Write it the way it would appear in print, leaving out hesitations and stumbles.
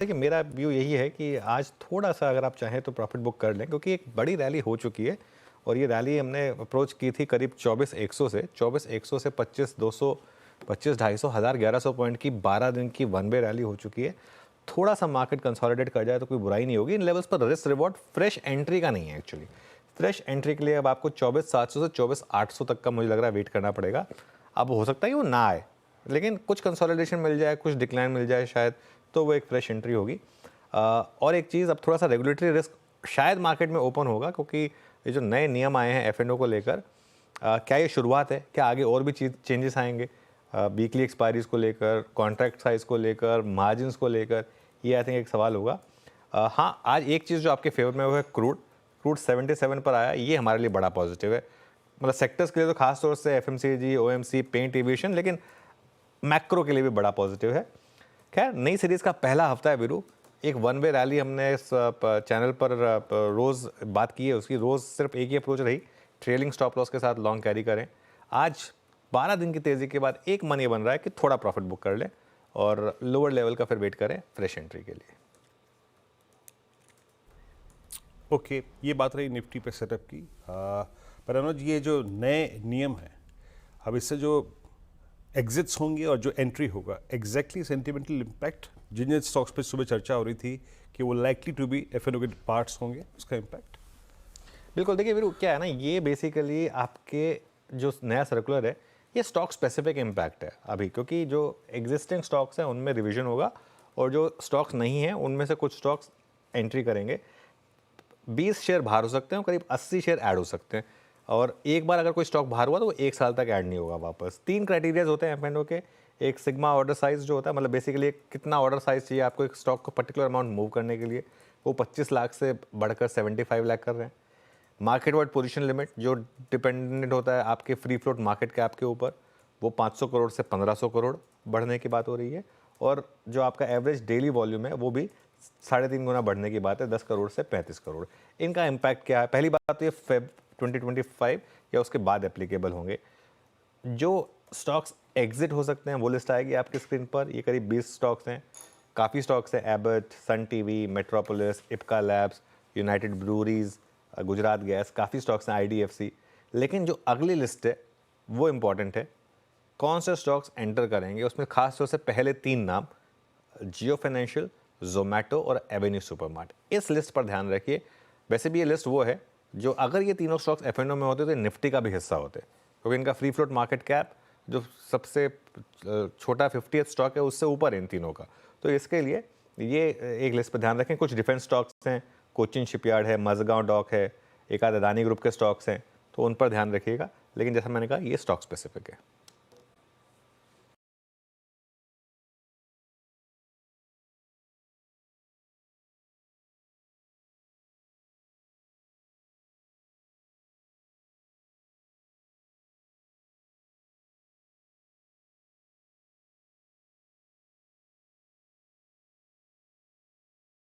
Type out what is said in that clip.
देखिए, मेरा व्यू यही है कि आज थोड़ा-सा अगर आप चाहें तो प्रॉफ़िट बुक कर लें, क्योंकि एक बड़ी रैली हो चुकी है और ये रैली हमने अप्रोच की थी करीब 24,100 से। 24,100 से 25,200, 25,250, 1,100 पॉइंट की 12 दिन की वन वे रैली हो चुकी है। थोड़ा-सा मार्केट कंसोलिडेट कर जाए तो कोई बुराई नहीं होगी। इन लेवल्स पर रिस्क रिवॉर्ड फ्रेश एंट्री का नहीं है एक्चुअली। फ्रेश एंट्री के लिए अब आपको 24,700 से 24,800 तक का मुझे लग रहा है वेट करना पड़ेगा। अब हो सकता है कि वो ना आए, लेकिन कुछ कंसोलिडेशन मिल जाए, कुछ डिक्लाइन मिल जाए शायद, तो वो एक फ्रेश एंट्री होगी। और एक चीज़, अब थोड़ा-सा रेगुलेटरी रिस्क शायद मार्केट में ओपन होगा, क्योंकि ये जो नए नियम आए हैं एफ एंड ओ को लेकर, क्या ये शुरुआत है? क्या आगे और भी चीज़ चेंजेस आएँगे? वीकली एक्सपायरीज़ को लेकर, कॉन्ट्रैक्ट साइज़ को लेकर, मार्जिन्स को लेकर, ये आई थिंक एक सवाल होगा। हाँ, आज एक चीज़ जो आपके फेवर में वो है क्रूड। क्रूड 77 पर आया, ये हमारे लिए बड़ा पॉजिटिव है। मतलब सेक्टर्स के लिए तो खास तौर से एफएमसीजी, ओएमसी, पेंट, एविएशन, लेकिन मैक्रो के लिए भी बड़ा पॉजिटिव है। खैर, नई सीरीज़ का पहला हफ्ता है वीरू। एक वन वे रैली हमने इस चैनल पर रोज़ बात की है उसकी। रोज़ सिर्फ एक ही अप्रोच रही, ट्रेलिंग स्टॉप लॉस के साथ लॉन्ग कैरी करें। आज 12 दिन की तेज़ी के बाद एक मन ये बन रहा है कि थोड़ा प्रॉफिट बुक कर लें और लोअर लेवल का फिर वेट करें फ्रेश एंट्री के लिए। ओके, ये बात रही निफ्टी पे सेटअप की। पर अनुज, ये जो नए नियम हैं, अब इससे जो एग्जिट्स होंगे और जो एंट्री होगा, एग्जैक्टली सेंटिमेंटल इम्पैक्ट जिन जिन स्टॉक्स पे सुबह चर्चा हो रही थी कि वो लाइकली टू बी एफ के पार्ट्स होंगे, उसका इम्पैक्ट। बिल्कुल, देखिए वीरू, क्या है ना, ये बेसिकली आपके जो नया सर्कुलर है, ये स्टॉक स्पेसिफिक इम्पैक्ट है अभी, क्योंकि जो एग्जिस्टिंग स्टॉक्स हैं उनमें रिवीजन होगा और जो स्टॉक्स नहीं हैं उनमें से कुछ स्टॉक्स एंट्री करेंगे। 20 शेयर बाहर हो सकते हैं और करीब 80 शेयर ऐड हो सकते हैं। और एक बार अगर कोई स्टॉक बाहर हुआ तो वो 1 साल तक ऐड नहीं होगा वापस। 3 क्राइटेरियाज होते हैं एफ के। एक सिग्मा ऑर्डर साइज जो होता है, मतलब बेसिकली कितना ऑर्डर साइज चाहिए आपको एक स्टॉक को पर्टिकुलर अमाउंट मूव करने के लिए, वो 25 लाख से बढ़कर 75 लाख कर रहे हैं। मार्केट वाइड पोजीशन लिमिट जो डिपेंडेंट होता है आपके फ्री फ्लोट मार्केट कैप के ऊपर, वो 500 करोड़ से 1500 करोड़ बढ़ने की बात हो रही है। और जो आपका एवरेज डेली वॉल्यूम है वो भी 3.5 गुना बढ़ने की बात है, 10 करोड़ से 35 करोड़। इनका इम्पैक्ट क्या है? पहली बात तो ये फेब 2025 या उसके बाद एप्लीकेबल होंगे। जो स्टॉक्स एग्जिट हो सकते हैं वो लिस्ट आएगी आपकी स्क्रीन पर। ये करीब 20 स्टॉक्स हैं। काफ़ी स्टॉक्स हैं, Abbott, Sun TV, Metropolis, Ipca labs, United Breweries, Gujarat gas, काफ़ी स्टॉक्स हैं, आईडीएफसी। लेकिन जो अगली लिस्ट है वो इम्पॉर्टेंट है। कौन से स्टॉक्स एंटर करेंगे, उसमें खास तौर से पहले 3 नाम, जियो फाइनेंशियल, जोमेटो और एवेन्यू सुपरमार्ट, इस लिस्ट पर ध्यान रखिए। वैसे भी ये लिस्ट वो है जो अगर ये तीनों स्टॉक्स एफ&ओ में होते तो निफ्टी का भी हिस्सा होते, क्योंकि इनका फ्री फ्लोट मार्केट कैप जो सबसे छोटा 50th स्टॉक है उससे ऊपर है इन तीनों का। तो इसके लिए ये एक लिस्ट पर ध्यान रखें। कुछ डिफेंस स्टॉक्स हैं, कोचिन शिपयार्ड है, मजगांव डॉक है, एक आध अदानी ग्रुप के स्टॉक्स हैं, तो उन पर ध्यान रखिएगा। लेकिन जैसा मैंने कहा, ये स्टॉक स्पेसिफिक है।